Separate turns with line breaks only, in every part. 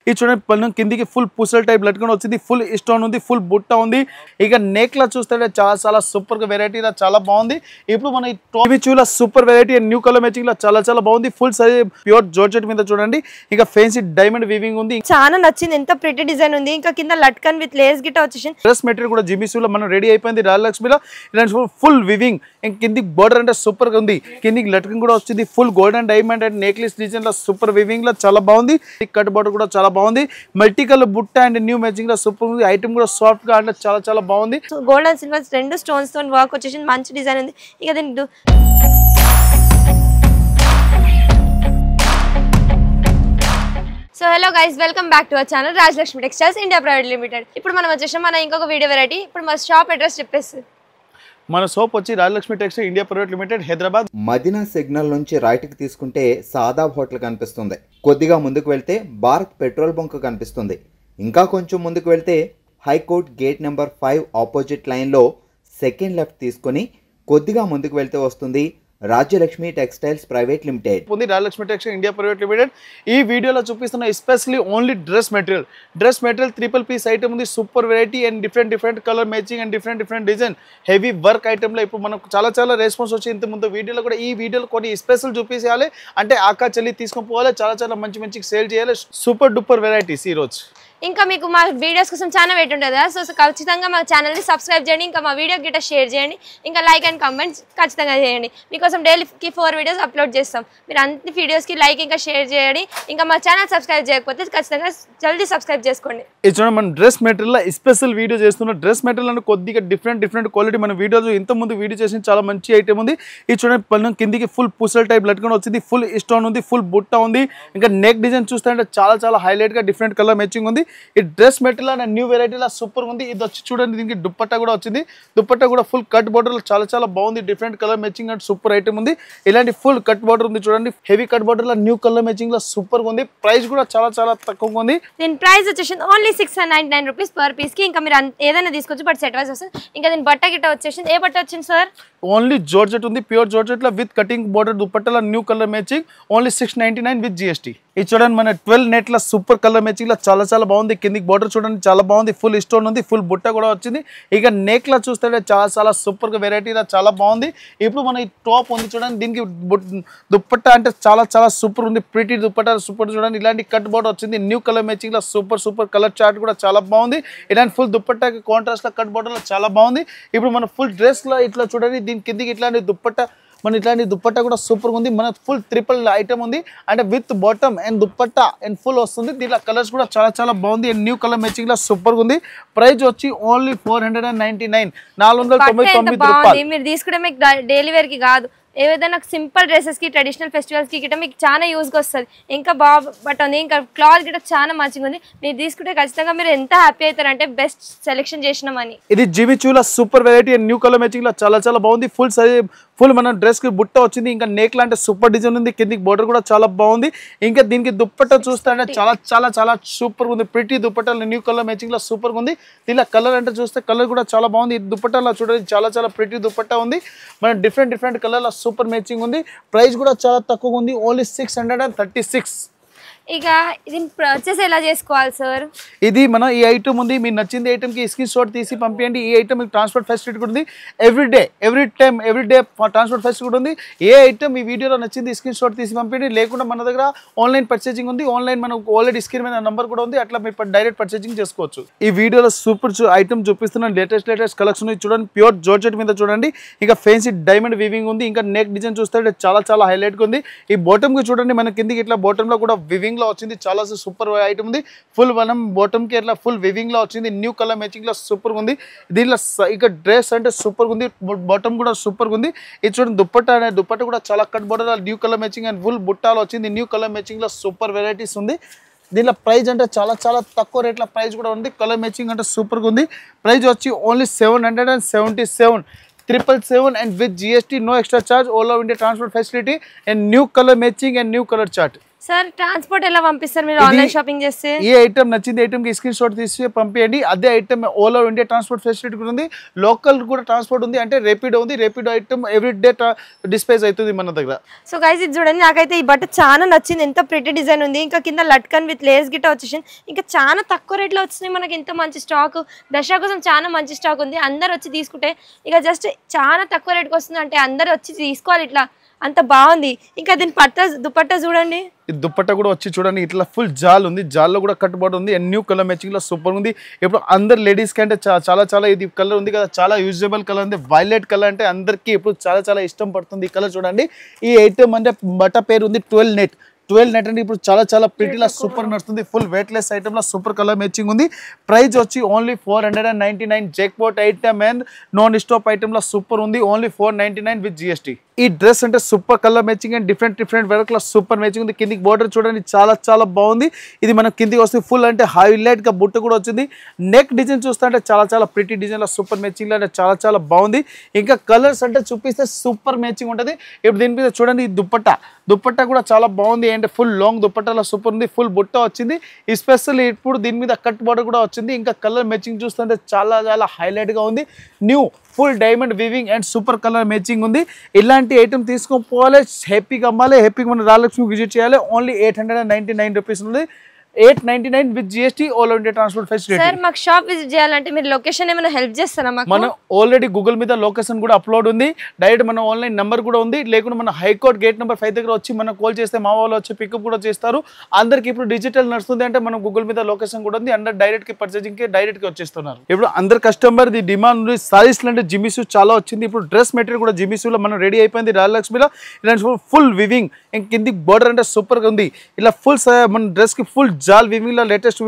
ఇది చూడండి పన్ను కిందికి ఫుల్ పూసల టైప్ లట్కన్ వచ్చింది, ఫుల్ స్టోన్ ఉంది, ఫుల్ బుట్ట ఉంది. ఇక నెక్ లా చూస్తే చాలా సూపర్ గా వెరైటీ లా చాలా బాగుంది. ఇప్పుడు మన చూల super variety and new colour matching లా చాలా బాగుంది. ఫుల్ సైజ్ ప్యూర్ జార్జెట్ మీద చూడండి. ఇక ఫెన్సీ డైమండ్ వీవింగ్ ఉంది,
చాలా నచ్చింది. ఎంత ప్రిటీ డిజైన్ ఉంది. ఇంకా కింద లట్కన్ విత్ లేస్ గిట వచ్చేసింది.
డ్రెస్ మెటీరియల్ కూడా జిమిసూలో మనం రెడీ అయిపోయింది. రాజలక్ష్మిలో ఇలాంటి ఫుల్ వివింగ్. కిందికి బోర్డర్ అంటే సూపర్ గా ఉంది, కిందికి లట్కన్ కూడా వచ్చింది. Full golden diamond and necklace design లో సూపర్ వివింగ్ లో చాలా బాగుంది. కట్ బోర్డర్ కూడా చాలా బాగుంది. మల్టీ కలర్ బుట్ట అండ్ న్యూ మ్యాచింగ్ లో సూపర్ ఉంది. ఐటమ్ కూడా సాఫ్ట్ గా అంటే చాలా బాగుంది.
గోల్డ్ అండ్ సిల్వర్ రెండు స్టోన్స్ తో వర్క్ వచ్చేసింది. మంచి డిజైన్ ఉంది. ఇక దీనికి so hello guys, welcome back to our channel Rajalakshmi textiles India private limited. ఇప్పుడు మనం వచ్చేసాం మన ఇంకొక వీడియో వెరైటీ. ఇప్పుడు మన షాప్ అడ్రస్ చెప్పేసి,
మన షాప్ వచ్చి Rajalakshmi textile India private limited, Hyderabad.
Madina signal నుంచి రైట్ కి తీసుకుంటే సాదాబ్ హోటల్ కనిపిస్తుంది. కొద్దిగా ముందుకు వెళ్తే భారత్ పెట్రోల్ బంక్ కనిపిస్తుంది. ఇంకా కొంచెం ముందుకు వెళ్తే హైకోర్ట్ గేట్ నెంబర్ 5 ఆపోజిట్ లైన్లో సెకండ్ లెఫ్ట్ తీసుకొని కొద్దిగా ముందుకు వెళ్తే వస్తుంది Rajyalakshmi textiles private limited.
Rajalakshmi textile India private limited. ఈ వీడియోలో చూపిస్తున్న especially only dress material triple piece item ఉంది. Super variety and different colour matching and different design heavy work item లో ఇప్పుడు మనకు చాలా రెస్పాన్స్ వచ్చి ఇంత ముందు వీడియోలో కూడా ఈ వీడియోలో కొన్ని స్పెషల్ చూపించాలి అంటే ఆకా చెల్లి తీసుకొని పోవాలి. చాలా మంచి సేల్ చేయాలి. సూపర్ డూపర్ వెరైటీస్ ఈ రోజు.
ఇంకా మీకు మా వీడియోస్ కోసం చాలా వెయిట్ ఉంటుంది కదా, సో ఖచ్చితంగా మా ఛానల్ని సబ్స్క్రైబ్ చేయండి. ఇంకా మా వీడియో గిట్ట షేర్ చేయండి. ఇంకా లైక్ అండ్ కామెంట్స్ ఖచ్చితంగా చేయండి. మీకోసం డైలీకి 4 వీడియోస్ అప్లోడ్ చేస్తాం. మీరు అన్ని వీడియోస్కి లైక్ ఇంకా షేర్ చేయండి. ఇంకా మా ఛానల్ సబ్స్క్రైబ్ చేయకపోతే ఖచ్చితంగా జల్దీ సబ్స్క్రైబ్ చేసుకోండి.
ఇది చూడండి, మన డ్రెస్ మెటీరియల్ స్పెషల్ వీడియో చేస్తున్న డ్రెస్ మెటీరియల్ అంటే కొద్దిగా డిఫరెంట్ క్వాలిటీ. మన వీడియోస్ ఇంత ముందు వీడియో చేసిన చాలా మంచి ఐటమ్ ఉంది. ఇది చూడండి పన్ను కిందికి ఫుల్ పూసల టైప్ లట్కన్ వచ్చింది, ఫుల్ స్టోన్ ఉంది, ఫుల్ బుట్ట ఉంది. ఇంకా నెక్ డిజైన్ చూస్తే చాలా హైలైట్ గా డిఫరెంట్ కలర్ మ్యాచింగ్ ఉంది. ఈ డ్రెస్ మెటీరియల్ అండ్ న్యూ వెరైటీలా సూపర్ ఉంది. ఇది వచ్చి చూడండి, దీనికి దుప్పట్టా కూడా వచ్చింది. దుప్పట్టా కూడా ఫుల్ కట్ బోర్డర్ చాలా బాగుంది. Different colour matching and super item ఉంది. ఇలాంటి ఫుల్ కట్ బోర్డర్ ఉంది చూడండి. హెవీ కట్ బోర్డర్ లో న్యూ కలర్ మ్యాచింగ్ లో సూపర్ ఉంది. ప్రైస్ కూడా చాలా తక్కువగా ఉంది.
దీని ప్రైస్ వచ్చేసి ఓన్లీ 699 రూపీస్ పర్ పీస్ కి. ఇంకా మీరు ఏదైనా తీసుకోవచ్చు, బట్ సెట్ వైజ్ వస్తుంది. ఇంకా దీని బట్ట గిట్ట వచ్చేసింది. ఏ బట్ట వచ్చింది సార్?
ఓన్లీ జార్జెట్ ఉంది, ప్యూర్ జార్జెట్ లో విత్ కటింగ్ బోర్డర్ దుప్పట్టల new colour matching only 699 with GST. ఇది చూడండి, మన 12 నెట్ ల సూపర్ కలర్ మ్యాచింగ్ లో చాలా బాగుంది. కిందికి బోర్డర్ చూడండి చాలా బాగుంది. ఫుల్ స్టోన్ ఉంది, ఫుల్ బుట్ట కూడా వచ్చింది. ఇక నెక్ లా చూస్తే చాలా సూపర్ గా వెరైటీ చాలా బాగుంది. ఇప్పుడు మన ఈ టాప్ ఉంది చూడండి, దీనికి దుప్పట్ట అంటే చాలా సూపర్ ఉంది. ప్రిటీ దుప్పట్ట సూపర్ చూడండి. ఇలాంటి కట్ బోర్డర్ వచ్చింది. న్యూ కలర్ మ్యాచింగ్ లో సూపర్ కలర్ చార్ట్ కూడా చాలా బాగుంది. ఇలాంటి ఫుల్ దుప్పట్టకి కాంట్రాస్ట్ లో కట్ బోర్డర్ లో చాలా బాగుంది. ఇప్పుడు మన ఫుల్ డ్రెస్ లో ఇట్లా చూడండి, దీని కిందికి ఇట్లాంటి దుప్పట్ట, మన ఇట్లాంటి దుప్పట్ట కూడా సూపర్ ఉంది. మన ఫుల్ ట్రిపుల్ ఐటమ్ ఉంది అంటే with bottom and dupatta and full వస్తుంది. దీనిలో కలర్స్ కూడా చాలా బాగుంది. అండ్ న్యూ కలర్ మ్యాచింగ్ లో సూపర్ ఉంది. ప్రైస్ వచ్చి ఓన్లీ 499, 499 రూపాయలు.
మీరు తీసుకుంటే మీకు డైలీ వేర్ కి కాదు, ఏదైనా సింపుల్ డ్రెస్సెస్ కి, ట్రెడిషనల్ ఫెస్టివల్స్ కి గిట్ట మీకు చాలా యూజ్గా వస్తుంది. ఇంకా బట్ ఉంది. ఇంకా క్లాత్ గిట్ట చాలా మంచిగా ఉంది. మీరు తీసుకుంటే ఖచ్చితంగా మీరు ఎంత హ్యాపీ అవుతారంటే బెస్ట్ సెలెక్షన్ చేసినామని.
ఇది జిమిచూల super variety and new colour matching లో చాలా బాగుంది. ఫుల్ మన డ్రెస్ కి బుట్ట వచ్చింది. ఇంకా నెక్ లాంటి సూపర్ డిజైన్ ఉంది. కిందికి బోర్డర్ కూడా చాలా బాగుంది. ఇంకా దీనికి దుప్పట్ట చూస్తే అంటే చాలా సూపర్ ఉంది. Pretty dupatta new colour matching లో సూపర్ ఉంది. దీనిలో కలర్ అంటే చూస్తే కలర్ కూడా చాలా బాగుంది. దుప్పట్టలో చూడండి చాలా ప్రిటీ దుప్పట్ట ఉంది. మన డిఫరెంట్ కలర్ సూపర్ మ్యాచింగ్ ఉంది. ప్రైస్ కూడా చాలా తక్కువ ఉంది, ఓన్లీ 636.
ఇక ఇది పర్చేస్ ఎలా చేసుకోవాలి సార్?
ఇది మన ఈ ఐటమ్ ఉంది, మీరు నచ్చింది ఐటమ్ కి స్క్రీన్ షాట్ తీసి పంపించండి. ఈ ఐటమ్ ట్రాన్స్పోర్ట్ ఫెసిలిటీ కూడా ఉంది. ఎవ్రీ డే ట్రాన్స్పోర్ట్ ఫెసిలిటీ కూడా ఉంది. ఏ ఐటమ్ ఈ వీడియోలో నచ్చింది స్క్రీన్ షాట్ తీసి పంపించండి. లేకుండా మన దగ్గర ఆన్లైన్ పర్చేసింగ్ ఉంది. ఆన్లైన్ మనకు ఆల్రెడీ స్క్రీన్ మీద నంబర్ కూడా ఉంది. అట్లా మీరు డైరెక్ట్ పర్చేసింగ్ చేసుకోవచ్చు. ఈ వీడియోలో సూపర్ ఐటమ్ చూపిస్తున్న లేటెస్ట్ కలెక్షన్ చూడండి. ప్యూర్ జార్జెట్ మీద చూడండి. ఇంకా ఫెన్సీ డైమండ్ వీవింగ్ ఉంది. ఇంకా నెక్ డిజైన్ చూస్తే చాలా హైలైట్ గా ఉంది. ఈ బాటమ్ కి చూడండి, మన కిందికి ఇట్లా బాటమ్ లో కూడా వివింగ్ లో వచ్చింది. చాలా సూపర్ ఐటమ్ ఉంది. ఫుల్ మనం బాటమ్ కి ఇట్లా ఫుల్ వివింగ్ లో వచ్చింది. న్యూ కలర్ మ్యాచింగ్ లో సూపర్ ఉంది. దీనిలో ఇక డ్రెస్ అంటే సూపర్ ఉంది. బాటమ్ కూడా సూపర్ ఉంది. ఇది చూడండి, దుప్పట్ట కూడా చాలా cut border new colour matching and full బుట్టాలు వచ్చింది. న్యూ కలర్ మ్యాచింగ్ లో సూపర్ వెరైటీస్ ఉంది. దీనిలో ప్రైస్ అంటే చాలా తక్కువ రేట్ల ప్రైస్ కూడా ఉంది. కలర్ మ్యాచింగ్ అంటే సూపర్గా ఉంది. ప్రైస్ వచ్చి only 777, 777 and with GST, no extra charge, all over India transport facility and new color matching and new color chart.
Sir transport ఎలా పంపిస్తారు మీరు ఆన్లైన్ షాపింగ్ చేస్తే?
ఏ ఐటమ్ నచ్చింది ఐటమ్ కి స్క్రీన్ షాట్ తీసి పంపించండి. అదే item all over India transport facility కూడా ఉంది, లోకల్ కూడా ట్రాన్స్పోర్ట్ ఉంది. అంటే రేపిడో ఉంది, Rapido item every day dispatch అవుతుంది మన దగ్గర.
సో గైస్ ఇది చూడండి, నాకైతే ఈ బట్ట చాలా నచ్చింది. ఎంత ప్రిటీ డిజైన్ ఉంది, ఇంకా కింద లట్కన్ విత్ లేస్ గిట్ట వచ్చేసింది. ఇంకా చాలా తక్కువ రేట్లో వచ్చినాయి మనకి. ఇంత మంచి స్టాక్ దసరా కోసం చాలా మంచి స్టాక్ ఉంది. అందరు వచ్చి తీసుకుంటే ఇక జస్ట్ చాలా తక్కువ రేట్కి వస్తుంది. అంటే అందరు వచ్చి తీసుకోవాలి, ఇట్లా అంత బాగుంది. ఇంకా దీని దుపట్టా చూడండి,
ఈ దుపట్టా కూడా వచ్చి చూడండి ఇట్లా ఫుల్ జాల్ ఉంది, జాల్లో కూడా కట్టుబాటు ఉంది. న్యూ కలర్ మ్యాచింగ్ లో సూపర్ ఉంది. ఇప్పుడు అందరు లేడీస్ కి అంటే చాలా ఇది కలర్ ఉంది కదా, చాలా యూజబుల్ కలర్ ఉంది. వైలెట్ కలర్ అంటే అందరికి ఇప్పుడు చాలా ఇష్టం పడుతుంది. ఈ కలర్ చూడండి. ఈ ఐటమ్ అంటే బట్ట పేరు ఉంది 12 నెట్. 12 నెట్ అంటే ఇప్పుడు చాలా ప్రిటీలా సూపర్ నడుస్తుంది. ఫుల్ వెయిట్లెస్ ఐటమ్ లో సూపర్ కలర్ మ్యాచింగ్ ఉంది. ప్రైస్ వచ్చి only 499. Jackpot item and non stop item లో సూపర్ ఉంది. Only 499 with GST. ఈ డ్రెస్ అంటే super colour matching and different work లో సూపర్ మ్యాచింగ్ ఉంది. కిందికి బోర్డర్ చూడండి చాలా బాగుంది. ఇది మనం కిందికి వస్తుంది ఫుల్ అంటే హైలైట్ గా బుట్ట కూడా వచ్చింది. నెక్ డిజైన్ చూస్తుంటే చాలా ప్రిటీ డిజైన్ లో సూపర్ మ్యాచింగ్ లో అంటే చాలా బాగుంది. ఇంకా కలర్స్ అంటే చూపిస్తే సూపర్ మ్యాచింగ్ ఉంటుంది. ఇప్పుడు దీని మీద చూడండి ఈ దుపట్టా కూడా చాలా బాగుంది. అంటే ఫుల్ లాంగ్ దుపట్టాలో సూపర్ ఉంది. ఫుల్ బుట్ట వచ్చింది. ఎస్పెషల్లీ ఇప్పుడు దీని మీద కట్ బోర్డర్ కూడా వచ్చింది. ఇంకా కలర్ మ్యాచింగ్ చూస్తుంటే చాలా హైలైట్ గా ఉంది. New full diamond weaving and super colour matching ఉంది. ఇలాంటి ఐటమ్ తీసుకోవాలి, హ్యాపీగా అమ్మాలి, హ్యాపీగా మన రాజలక్ష్మి విజిట్ చేయాలి. ఓన్లీ 899 రూపీస్ ఉంది. 899 with GST all India transport facility.
Sir మాకు షాప్ విజిట్ చేయాలంటే మీరు లొకేషన్ ఏమైనా హెల్ప్ చేస్తారా మాకు?
మనం ఆల్రెడీ గూగుల్ మీద లొకేషన్ కూడా అప్లోడ్ ఉంది. డైరెక్ట్ మన ఆన్లైన్ నెంబర్ కూడా ఉంది. లేకుంటే మన హైకోర్ట్ గేట్ నెంబర్ 5 దగ్గర వచ్చి మనం కాల్ చేస్తే మా వాళ్ళు వచ్చి పికప్ కూడా చేస్తారు. అందరికి ఇప్పుడు డిజిటల్ నడుస్తుంది అంటే మనం గూగుల్ మీద లొకేషన్ కూడా ఉంది. అందరు డైరెక్ట్ కి పర్చేజింగ్ కి డైరెక్ట్ కి వచ్చేస్తున్నారు. ఇప్పుడు అందరు కస్టమర్ ది డిమాండ్ ఉంది. సారీస్ అంటే జిమిసూ చాలా వచ్చింది. ఇప్పుడు డ్రెస్ మెటీరియల్ కూడా జిమిసూలో మనం రెడీ అయిపోయింది. రాజలక్ష్మిలో ఇలాంటి ఫుల్ వివింగ్ కింది బోర్డర్ అంటే సూపర్ గా ఉంది. ఇలా ఫుల్ మన డ్రెస్ కి ఫుల్ జాల్ వివింగ్ లో లేటెస్ట్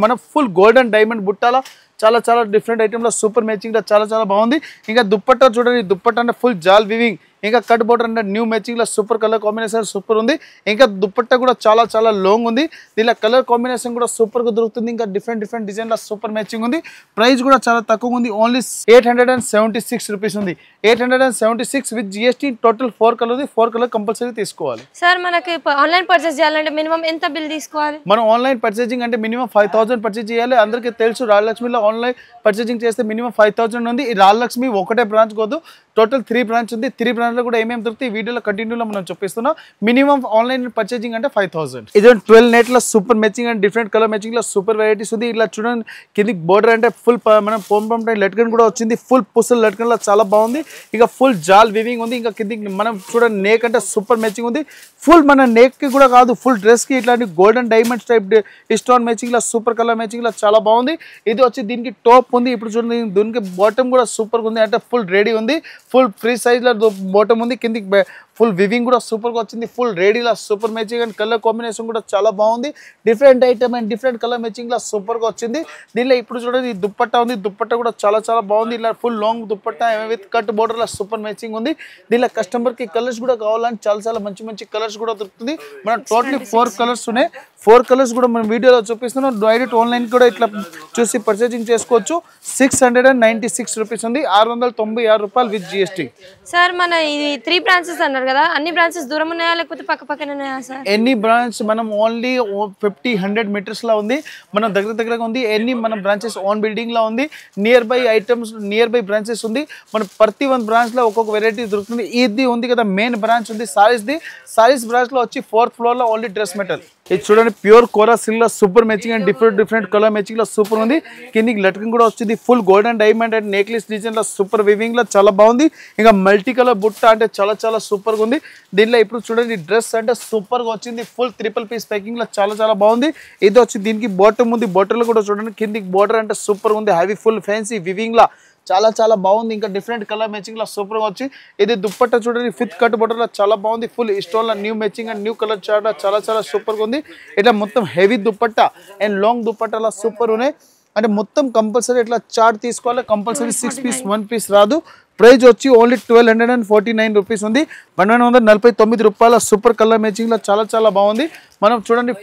మన ఫుల్ గోల్డెన్ డైమండ్ బుట్టాల చాలా డిఫరెంట్ ఐటమ్ లో సూపర్ మ్యాచింగ్ లో చాలా బాగుంది. ఇంకా దుపట్టా చూడండి, దుపట్టా అంటే ఫుల్ జాల్ వివింగ్. ఇంకా కట్ బోర్డర్ అంటే న్యూ మ్యాచింగ్ లో సూపర్ కలర్ కాంబినేషన్ సూపర్ ఉంది. ఇంకా దుపట్టా కూడా చాలా లాంగ్ ఉంది. దీనిలో కలర్ కాంబినేషన్ కూడా సూపర్ గా దొరుకుతుంది. ఇంకా డిఫరెంట్ డిజైన్ లో సూపర్ మ్యాచింగ్ ఉంది. ప్రైస్ కూడా చాలా తక్కువ ఉంది. ఓన్లీ 876 రూపీస్ ఉంది. 876 విత్ GST. టోటల్ 4 కలర్ ఉంది. 4 కలర్ కంపల్సరీ తీసుకోవాలి.
సార్ మనకి ఆన్లైన్ పర్చేస్ చేయాలంటే మినిమం ఎంత బిల్ తీసుకోవాలి?
మనం ఆన్లైన్ పర్చేజింగ్ అంటే మినిమం 5000 పర్చేజ్ చేయాలి. అందరికీ తెలుసు రాజలక్ష్మిలో ఆన్లైన్ పర్చేజింగ్ చేస్తే మినిమం 5000 ఉంది. ఈ రాజలక్ష్మి ఒకటే బ్రాంచ్ కాదు, టోటల్ 3 బ్రాంచ్ ఉంది. 3 బ్రాంచ్ లో కూడా ఏమేమి దొరుకుతాయి ఈ వీడియోలో కంటిన్యూలో మనం చూపిస్తున్నాం. మినిమం ఆన్లైన్ పర్చేజింగ్ అంటే 5000. ఇది 12 నెట్ లో super matching and different colour matching లో సూపర్ వెరైటీస్ ఉంది. ఇలా చూడండి కింది బోర్డర్ అంటే ఫుల్ మనం పోమ్ లట్కన్ కూడా వచ్చింది. ఫుల్ పుసల్ లట్కన్ లో చాలా బాగుంది. ఇక ఫుల్ జాల్ వివింగ్ ఉంది. ఇంకా కింది మనం చూడండి నేక్ అంటే సూపర్ మ్యాచింగ్ ఉంది. ఫుల్ మన నెక్ కి కూడా కాదు, ఫుల్ డ్రెస్ కి ఇట్లాంటి golden diamonds type stone matching లో సూపర్ కలర్ మ్యాచింగ్ లో చాలా బాగుంది. ఇది వచ్చి దీనికి టాప్ ఉంది. ఇప్పుడు చూడండి దీనికి బాటమ్ కూడా సూపర్ ఉంది. అంటే ఫుల్ రెడీ ఉంది. ఫుల్ ఫ్రీ సైజ్ లో బాటమ్ ఉంది. కిందికి ఫుల్ వివింగ్ కూడా సూపర్ గా వచ్చింది. ఫుల్ రెడీలో super matching and colour combination కూడా చాలా బాగుంది. Different item and different colour matching లో సూపర్ గా వచ్చింది. దీనిలో ఇప్పుడు చూడండి ఈ దుపట్టా ఉంది. దుపట్టా కూడా చాలా బాగుంది. ఇలా full long dupatta with cut border లో సూపర్ మ్యాచింగ్ ఉంది. దీనిలో కస్టమర్ కి కలర్స్ కూడా కావాలని చాలా మంచి కలర్స్ కూడా దొరుకుతుంది. మన టోటలీ 4 కలర్స్ ఉన్నాయి. 4 కలర్స్ కూడా మనం వీడియోలో చూపిస్తున్నాం. డైరెక్ట్ ఆన్లైన్ కూడా ఇట్లా చూసి పర్చేజింగ్ చేసుకోవచ్చు. 696 రూపీస్ ఉంది. 696 రూపాయలు విత్ GST.
సార్ మన ఇది 3 బ్రాంచెస్ అన్నారు కదా, అన్ని బ్రాంచెస్ దూరం ఉన్నాయా లేకపోతే పక్కన ఉన్నాయా సార్?
ఎన్ని బ్రాంచ్ మనం ఓన్లీ 50-100 మీటర్స్ లో ఉంది. మనం దగ్గరగా ఉంది. ఎన్ని మన బ్రాంచెస్ ఓన్ బిల్డింగ్ లో ఉంది. Near by items near by branches ఉంది. మన ప్రతి 1 బ్రాంచ్ లో ఒక్కొక్క వెరైటీ దొరుకుతుంది. ఇది ఉంది కదా మెయిన్ బ్రాంచ్ ఉంది సారీస్ బ్రాంచ్ లో వచ్చి 4th ఫ్లోర్ లో ఓన్లీ డ్రెస్ మెటీరియల్. ఇది చూడండి ప్యూర్ కోరా సిల్క్ లో super matching and different colour matching లో సూపర్ ఉంది. కిందికి లట్కన్ కూడా వచ్చింది. Full golden diamond and necklace design లో సూపర్ వివింగ్ లో చాలా బాగుంది. ఇంకా మల్టీ కలర్ బుట్ట అంటే చాలా సూపర్ గా ఉంది. దీనిలో ఇప్పుడు చూడండి డ్రెస్ అంటే సూపర్ గా వచ్చింది. ఫుల్ 3 పీస్ ప్యాకింగ్ లో చాలా బాగుంది. ఇది వచ్చి దీనికి బాటమ్ ఉంది. బాటమ్ కూడా చూడండి కిందికి బోర్డర్ అంటే సూపర్ ఉంది. హెవీ ఫుల్ ఫ్యాన్సీ వివింగ్ లా చాలా బాగుంది. ఇంకా డిఫరెంట్ కలర్ మ్యాచింగ్ లో సూపర్ గా వచ్చి ఇది దుపట్టా చూడండి 5th కట్ బోర్డర్ లో చాలా బాగుంది. ఫుల్ స్టోన్ లో new matching and new colour chart చాలా సూపర్ గా ఉంది. ఇట్లా మొత్తం హెవీ దుపట్టా అండ్ లాంగ్ దుపట్టాలో సూపర్ ఉన్నాయి. అంటే మొత్తం కంపల్సరీ ఇట్లా చార్ట్ తీసుకోవాలి, కంపల్సరీ 6 పీస్ 1 పీస్ రాదు. ప్రైస్ వచ్చి ఓన్లీ 1249 రూపీస్ ఉంది, 1249 రూపాయల సూపర్ కలర్ మ్యాచింగ్లో చాలా బాగుంది. మనం చూడండి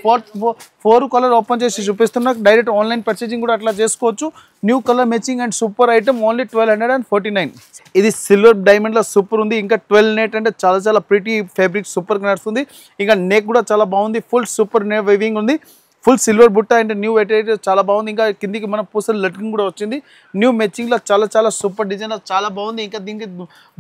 4 కలర్ ఓపెన్ చేసి చూపిస్తున్నా, డైరెక్ట్ ఆన్లైన్ పర్చేసింగ్ కూడా అట్లా చేసుకోవచ్చు. New colour matching and super item only 1249. ఇది సిల్వర్ డైమండ్లో సూపర్ ఉంది. ఇంకా 12 నెట్ అంటే చాలా ప్రిటీ ఫ్యాబ్రిక్ సూపర్ నడుస్తుంది. ఇంకా నెక్ కూడా చాలా బాగుంది, ఫుల్ సూపర్ నెక్ వీవింగ్ ఉంది, ఫుల్ సిల్వర్ బుట్ట అండ్ న్యూ వెరైటీ చాలా బాగుంది. ఇంకా కిందికి మన పూసలు లట్కింగ్ కూడా వచ్చింది, న్యూ మ్యాచింగ్లో చాలా సూపర్ డిజైన్ చాలా బాగుంది. ఇంకా దీనికి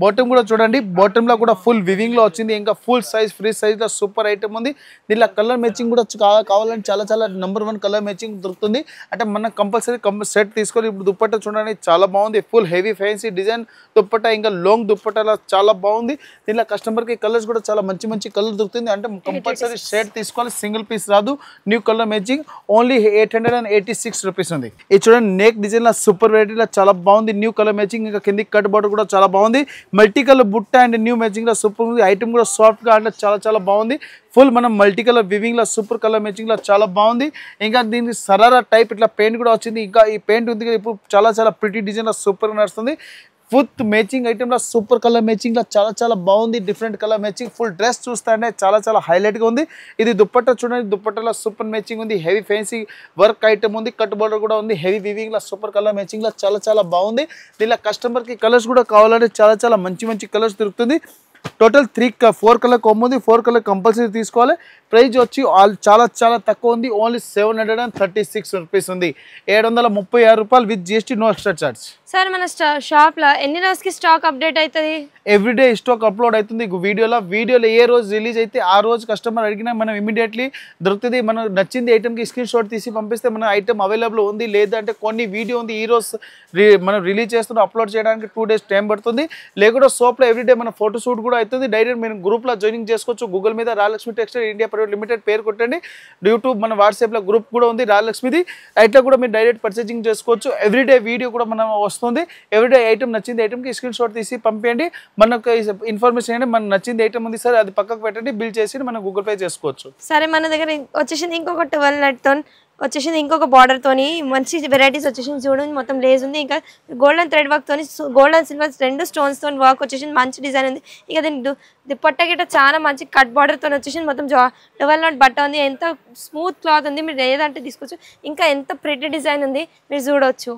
బాటమ్ కూడా చూడండి, బాటంలో కూడా ఫుల్ వివింగ్లో వచ్చింది. ఇంకా ఫుల్ సైజ్ ఫ్రీ సైజ్లో సూపర్ ఐటమ్ ఉంది. దీనిలో కలర్ మ్యాచింగ్ కూడా కావాలంటే చాలా నెంబర్ 1 కలర్ మ్యాచింగ్ దొరుకుతుంది. అంటే మనం కంపల్సరీ సెట్ తీసుకొని ఇప్పుడు దుప్పట్ట చూడండి చాలా బాగుంది, full heavy fancy design dupatta, ఇంకా లాంగ్ దుప్పట్టలా చాలా బాగుంది. దీనిలో కస్టమర్కి కలర్స్ కూడా చాలా మంచి కలర్ దొరుకుతుంది. అంటే కంపల్సరీ సెట్ తీసుకోవాలి, సింగిల్ పీస్ రాదు. New colour matching only 886 rupees ఉంది. ఇది చూడండి నెక్ డిజైన్ లా సూపర్ వెరైటీలో చాలా బాగుంది, న్యూ కలర్ మ్యాచింగ్. ఇంకా కింది కట్ బార్డర్ కూడా చాలా బాగుంది, మల్టీ కలర్ బుట్ట అండ్ న్యూ మ్యాచింగ్ లో సూపర్ ఉంది. ఐటమ్ కూడా సాఫ్ట్ గా అంటే చాలా బాగుంది. ఫుల్ మనం మల్టీ కలర్ వివింగ్ లో సూపర్ కలర్ మ్యాచింగ్ లో చాలా బాగుంది. ఇంకా దీనికి సరారా టైప్ ఇట్లా పెయింట్ కూడా వచ్చింది. ఇంకా ఈ పెయింట్ ఉంది ఇప్పుడు చాలా ప్రిటీ డిజైన్ లో సూపర్ నడుస్తుంది. ఫుల్ మ్యాచింగ్ ఐటమ్ లో సూపర్ కలర్ మ్యాచింగ్ లో చాలా బాగుంది, different colour matching. Full dress చూస్తే చాలా హైలైట్ గా ఉంది. ఇది దుప్పట్ట చూడండి, దుప్పట్టలో సూపర్ మ్యాచింగ్ ఉంది, హెవీ ఫ్యాన్సీ వర్క్ ఐటమ్ ఉంది, కట్ బోర్డర్ కూడా ఉంది, హెవీ వివింగ్ లో సూపర్ కలర్ మ్యాచింగ్ లో చాలా బాగుంది. దీనిలో కస్టమర్ కి కలర్స్ కూడా కావాలంటే చాలా మంచి కలర్స్ దొరుకుతుంది. టోటల్ 4 కలర్ కాంబో ఉంది, 4 కలర్ కంపల్సరీ తీసుకోవాలి. ప్రైస్ వచ్చి చాలా తక్కువ ఉంది, ఓన్లీ 736 రూపీస్ ఉంది, 736 రూపాయలు with GST, no extra charge.
Sir మన షాప్లో ఎన్ని రోజుకి స్టాక్ అప్డేట్ అవుతుంది?
ఎవ్రీడే స్టాక్ అప్లోడ్ అవుతుంది. వీడియోలో ఏ రోజు రిలీజ్ అయితే ఆ రోజు కస్టమర్ అడిగినా మనం ఇమీడియట్లీ దొరుకుతుంది. మనం నచ్చింది ఐటమ్కి స్క్రీన్ షాట్ తీసి పంపిస్తే మన ఐటమ్ అవైలబుల్ ఉంది. లేదంటే కొన్ని వీడియో ఉంది ఈ రోజు మనం రిలీజ్ చేస్తున్నాం, అప్లోడ్ చేయడానికి 2 days టైం పడుతుంది. లేకుండా షాప్లో ఎవ్రీడే మన ఫోటో షూట్ కూడా అవుతుంది. డైరెక్ట్ మీరు గ్రూప్లో జాయినింగ్ చేసుకోవచ్చు. గూగుల్ మీద Rayalakshmi textile India private limited పేరు కొట్టండి. యూట్యూబ్ మన వాట్సాప్లో గ్రూప్ కూడా ఉంది రాయలక్ష్మిది, అట్లా కూడా మీరు డైరెక్ట్ పర్చేసింగ్ చేసుకోవచ్చు. ఎవ్రీడే వీడియో కూడా మనం వస్తుంది. ఎవ్రీడే ఐటమ్ నచ్చింది ఐటమ్కి స్క్రీన్ షాట్ తీసి పంపించండి. మనకు ఇన్ఫర్మేషన్ ఏంటి, మనకు నచ్చింది ఐటమ్ ఉంది సార్ అది పక్కకు పెట్టండి, బిల్ చేసి మనం గూగుల్ పే చేసుకోవచ్చు.
సరే మన దగ్గర వచ్చేసింది ఇంకొక 12 నెట్తో వచ్చేసింది, ఇంకొక బార్డర్ తోని మంచి వెరైటీస్ వచ్చేసింది చూడండి. మొత్తం లేజ్ ఉంది, ఇంకా గోల్డెన్ థ్రెడ్ వర్క్ తోని గోల్డెన్ సిల్వర్ 2 స్టోన్స్ తోని వర్క్ వచ్చేసింది, మంచి డిజైన్ ఉంది. ఇక దీని దుపట్టా గిట్ట చాలా మంచి కట్ బార్డర్ తోని వచ్చేసింది. మొత్తం 12 నాట్ బట్ట ఉంది, ఎంత స్మూత్ క్లాత్ ఉంది, మీరు ఏదంటే తీసుకోవచ్చు. ఇంకా ఎంత ప్రిటీ డిజైన్ ఉంది మీరు చూడవచ్చు.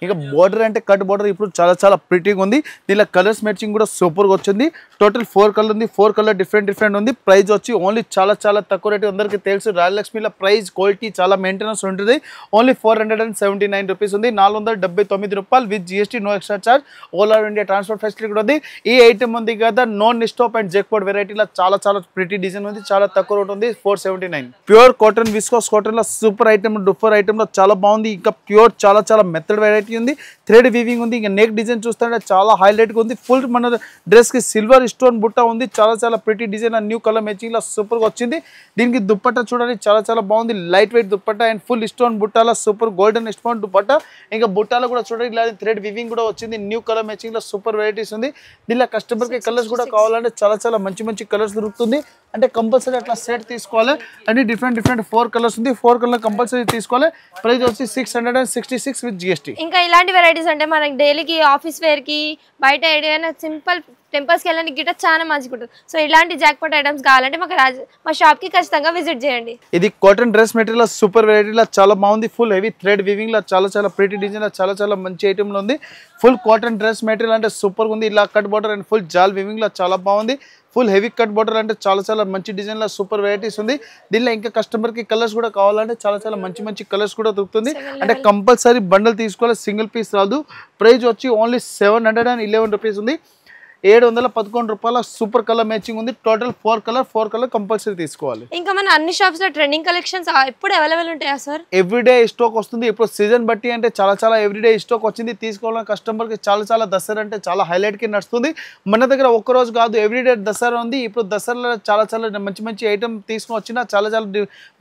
ఇంకా బోర్డర్ అంటే కట్ బోర్డర్ ఇప్పుడు చాలా ప్రిటీగా ఉంది. దీనిలో కలర్స్ మ్యాచింగ్ కూడా సూపర్గా వచ్చింది. టోటల్ 4 కలర్ ఉంది, 4 కలర్ డిఫరెంట్ ఉంది. ప్రైస్ వచ్చి ఓన్లీ చాలా తక్కువ రేటు. అందరికీ తెలుసు రాయలక్ష్మిలో ప్రైస్ క్వాలిటీ చాలా మెయింటెనెన్స్ ఉంటుంది. ఓన్లీ 479 రూపీస్ ఉంది, 479 రూపాయలు with GST, no extra charge. All over India transport facility కూడా ఉంది. ఈ ఐటమ్ ఉంది కదా నాన్ స్టాప్ అండ్ జెక్పాట్ వెరైటీలో చాలా ప్రిటీ డిజైన్ ఉంది, చాలా తక్కువ రేట్ ఉంది, 479. ప్యూర్ కాటన్ విస్కోస్ కాటన్లో సూపర్ ఐటమ్ డూఫర్ ఐటమ్లో చాలా బాగుంది. ఇంకా ప్యూర్ చాలా మెథడ్ వెరైటీ ఉంది, థ్రెడ్ వీవింగ్ ఉంది. ఇంకా నెక్ డిజైన్ చూస్తుంటే చాలా హైలైట్గా ఉంది. ఫుల్ మన డ్రెస్కి సిల్వర్ స్టోన్ బుట్ట ఉంది, చాలా ప్రిటీ డిజైన్. న్యూ కలర్ మ్యాచింగ్లో సూపర్గా వచ్చింది. దీనికి దుప్పట్ట చూడండి చాలా బాగుంది, light weight dupatta and full stone బుట్టాల సూపర్ గోల్డెన్ స్టోన్ దుప్పట్ట. ఇంకా బుట్టాలో కూడా చూడండి ఇలా థ్రెడ్ వీవింగ్ కూడా వచ్చింది. న్యూ కలర్ మ్యాచింగ్లో సూపర్ వెరైటీస్ ఉంది. దీనిలో కస్టమర్కి కలర్స్ కూడా కావాలంటే చాలా మంచి కలర్స్ దొరుకుతుంది. అంటే కంపల్సరీ అట్లా సెట్ తీసుకోవాలి. అన్ని డిఫరెంట్ 4 కలర్స్ ఉంది, 4 కలర్ కంపల్సరీ తీసుకోవాలి. ప్రైస్ వచ్చి 666 విత్ GST.
ఇంకా ఇలాంటి వెరైటీస్ అంటే మనకి డైలీకి ఆఫీస్ వేర్కి బయట ఏదైనా సింపుల్ టెంపుల్స్కి వెళ్ళడానికి గిట్ట చాలా మంచిగా ఉంటుంది. సో ఇలాంటి జాక్పాట్ ఐటమ్స్ కావాలంటే మా షాప్కి ఖచ్చితంగా విజిట్ చేయండి.
ఇది కాటన్ డ్రెస్ మెటీరియల్ సూపర్ వెరైటీలో చాలా బాగుంది. ఫుల్ హెవీ థ్రెడ్ వీవింగ్లో చాలా ప్రిటీ డిజైన్లో చాలా మంచి ఐటమ్లో ఉంది. ఫుల్ కాటన్ డ్రెస్ మెటీరియల్ అంటే సూపర్గా ఉంది. ఇలా కట్ బోర్డర్ అండ్ ఫుల్ జాల్ వీవింగ్లో చాలా బాగుంది. ఫుల్ హెవీ కట్ బోర్డర్ అంటే చాలా మంచి డిజైన్లో సూపర్ వెరైటీస్ ఉంది. దీనిలో ఇంకా కస్టమర్కి కలర్స్ కూడా కావాలంటే చాలా మంచి కలర్స్ కూడా దొరుకుతుంది. అంటే కంపల్సరీ బండల్ తీసుకోవాలి, సింగిల్ పీస్ రాదు. ప్రైస్ వచ్చి ఓన్లీ 711 రూపీస్ ఉంది, 711 రూపాయల సూపర్ కలర్ మ్యాచింగ్ ఉంది. టోటల్ 4 కలర్ కంపల్సరీ తీసుకోవాలి.
ఇంకా మన అన్ని షాప్స్ లో ట్రెండింగ్ కలెక్షన్స్ ఎప్పుడు అవైలబుల్ ఉంటాయా సార్?
ఎవ్రీడే స్టాక్ వస్తుంది. ఇప్పుడు సీజన్ బట్టి అంటే చాలా ఎవ్రీడే స్టాక్ వచ్చింది. తీసుకోవాలని కస్టమర్కి చాలా దసరా అంటే చాలా హైలైట్కి నడుస్తుంది. మన దగ్గర ఒక్క రోజు కాదు, ఎవ్రీడే దసరా ఉంది. ఇప్పుడు దసరాలో చాలా మంచి ఐటమ్ తీసుకుని వచ్చిన చాలా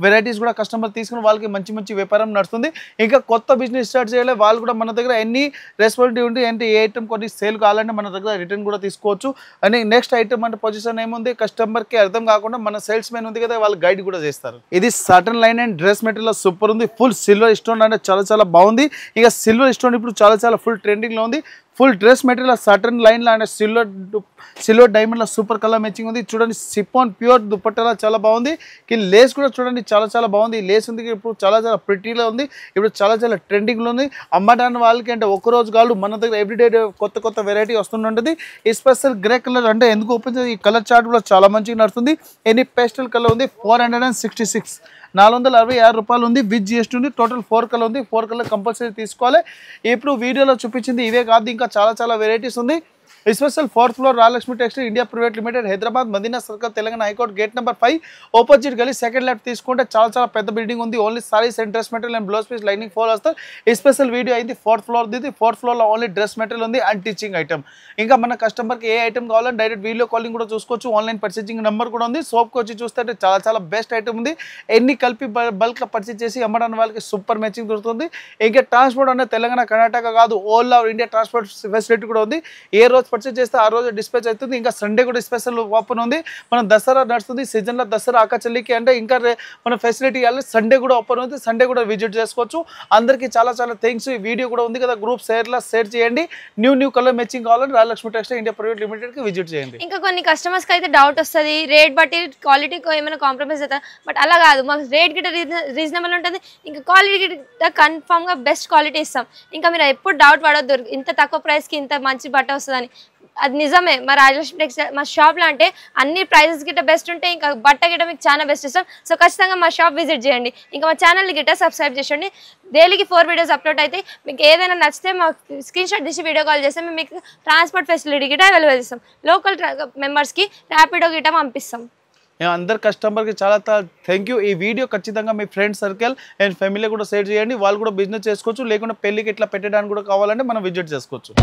వెరైటీస్ కూడా కస్టమర్ తీసుకుని వాళ్ళకి మంచి వ్యాపారం నడుస్తుంది. ఇంకా కొత్త బిజినెస్ స్టార్ట్ చేయాలి వాళ్ళు కూడా మన దగ్గర ఎన్ని రెస్పాన్సిబిలిటీ ఉంది అంటే ఏ ఐటమ్ కొన్ని సేల్ కావాలంటే మన దగ్గర రిటర్న్ కూడా తీసుకోవచ్చు. అని నెక్స్ట్ ఐటమ్ అంటే పొజిషన్ ఏముంది కస్టమర్కి అర్థం కాకుండా మన సేల్స్ మెన్ ఉంది కదా వాళ్ళు గైడ్ కూడా చేస్తారు. ఇది Satan line and dress material super ఉంది. ఫుల్ సిల్వర్ స్టోన్ అంటే చాలా బాగుంది. ఇక సిల్వర్ స్టోన్ ఇప్పుడు చాలా ఫుల్ ట్రెండింగ్లో ఉంది. ఫుల్ డ్రెస్ మెటీరియల్ సాటన్ లైన్లో అండ్ సిల్వర్ డైమండ్లో సూపర్ కలర్ మ్యాచింగ్ ఉంది. చూడండి సిఫాన్ ప్యూర్ దుపట్టాలో చాలా బాగుంది. లేస్ కూడా చూడండి చాలా బాగుంది. లేస్ ఉంది ఇప్పుడు చాలా ప్రిటీలో ఉంది. ఇప్పుడు చాలా ట్రెండింగ్లో ఉంది. అమ్మడానికి వాళ్ళకి అంటే ఒక్కరోజు కాదు మన దగ్గర ఎవ్రీడే కొత్త వెరైటీ వస్తుంటుంది. ఈ స్పెషల్ గ్రే కలర్ అంటే ఎందుకు ఓపెన్ చేసి ఈ కలర్ చార్ట్ కూడా చాలా మంచిగా నడుస్తుంది. ఎనీ పేస్టల్ కలర్ ఉంది 466 466 ఉంది. విత్ జిఎస్టీ ఉంది. టోటల్ 4 కలర్ ఉంది. 4 కలర్ కంపల్సరీ తీసుకోవాలి. ఇప్పుడు వీడియోలో చూపించింది ఇవే కాదు ఇంకా చాలా వెరైటీస్ ఉంది. Special 4th floor Rayalakshmi textile India private limited Hyderabad Madina circle Telangana high court gate number 5 opposite గలీ సెకండ్ లెఫ్ట్ తీసుకుంటే చాలా పెద్ద బిల్డింగ్ ఉంది. Only saris and dress material and blouse piece lining for వస్తారు. ఈ స్పెషల్ వీడియో అయింది 4th ఫ్లోర్ ది. 4th ఫ్లోర్లో ఓన్లీ డ్రెస్ మెటీరియల్ ఉంది అండ్ టీచింగ్ ఐటమ్. ఇంకా మన కస్టమర్కి ఏ ఐటమ్ కావాలని డైరెక్ట్ వీడియో కాలింగ్ కూడా చూసుకోవచ్చు. ఆన్లైన్ పర్చేసింగ్ నెంబర్ కూడా ఉంది. సోప్కి వచ్చి చూస్తే చాలా బెస్ట్ ఐటమ్ ఉంది. ఎన్ని కలిపి బల్క్లో పర్చేస్ చేసి అమ్మడానికి వాళ్ళకి సూపర్ మ్యాచింగ్ దొరుకుతుంది. ఇంకా ట్రాన్స్పోర్ట్ అనేది తెలంగాణ కర్ణాటక కాదు all over India transport facility కూడా ఉంది. ఏ రోజు పర్చేస్ చేస్తే ఆ రోజు డిస్పాచ్ అవుతుంది. ఇంకా సండే కూడా స్పెషల్ ఓపెన్ ఉంది. మనం దసరా నడుస్తుంది సీజన్లో దసరా ఆకచల్లికి అంటే ఇంకా మన ఫెసిలిటీ ఇవ్వాలి. సండే కూడా ఓపెన్ ఉంది. సండే కూడా విజిట్ చేసుకోవచ్చు. అందరికీ చాలా థ్యాంక్స్. ఈ వీడియో కూడా ఉంది కదా గ్రూప్ షేర్ చేయండి. న్యూ కలర్ మ్యాచింగ్ కావాలని రాయలక్ష్మి టెక్స్టైల్ ఇండియా ప్రైవేట్ లిమిటెడ్కి విజిట్ చేయండి.
ఇంకా కొన్ని కస్టమర్స్కి అయితే డౌట్ వస్తుంది రేట్ బట్టి క్వాలిటీ ఏమైనా కాంప్రమైజ్ అవుతుంది. బట్ అలా కాదు మాకు రేట్ గిట్ట రీజనబుల్ ఉంటుంది. ఇంకా క్వాలిటీ గిట్ట కన్ఫామ్గా బెస్ట్ క్వాలిటీ ఇస్తాం. ఇంకా మీరు ఎప్పుడు డౌట్ పడొద్దు ఇంత తక్కువ ప్రైస్కి ఇంత మంచి బట్ట వస్తుందని. అది నిజమే. మా రాయలక్ష్మి టెక్స్టైల్ మా షాప్లో అంటే అన్ని ప్రైజెస్ గిట్ట బెస్ట్ ఉంటాయి. ఇంకా బట్ట గిట్ట మీకు చాలా బెస్ట్ ఇస్తాం. సో ఖచ్చితంగా మా షాప్ విజిట్ చేయండి. ఇంకా మా ఛానల్ని గిట్ట సబ్స్క్రైబ్ చేయండి. డైలీకి 4 వీడియోస్ అప్లోడ్ అయితే మీకు ఏదైనా నచ్చితే మా స్క్రీన్ షాట్ తీసి వీడియో కాల్ చేస్తే మేము మీకు ట్రాన్స్పోర్ట్ ఫెసిలిటీ గిట్ట అవైలబుల్ ఇస్తాం. లోకల్ మెంబర్స్కి ర్యాపిడో గిట్ట పంపిస్తాం.
అందరు కస్టమర్కి చాలా థ్యాంక్ యూ. ఈ వీడియో ఖచ్చితంగా మీ ఫ్రెండ్ సర్కిల్ అండ్ ఫ్యామిలీ కూడా షేర్ చేయండి. వాళ్ళు కూడా బిజినెస్ చేసుకోవచ్చు. లేకుండా పెళ్ళికి ఇట్లా పెట్టడానికి కూడా కావాలంటే మనం విజిట్ చేసుకోవచ్చు.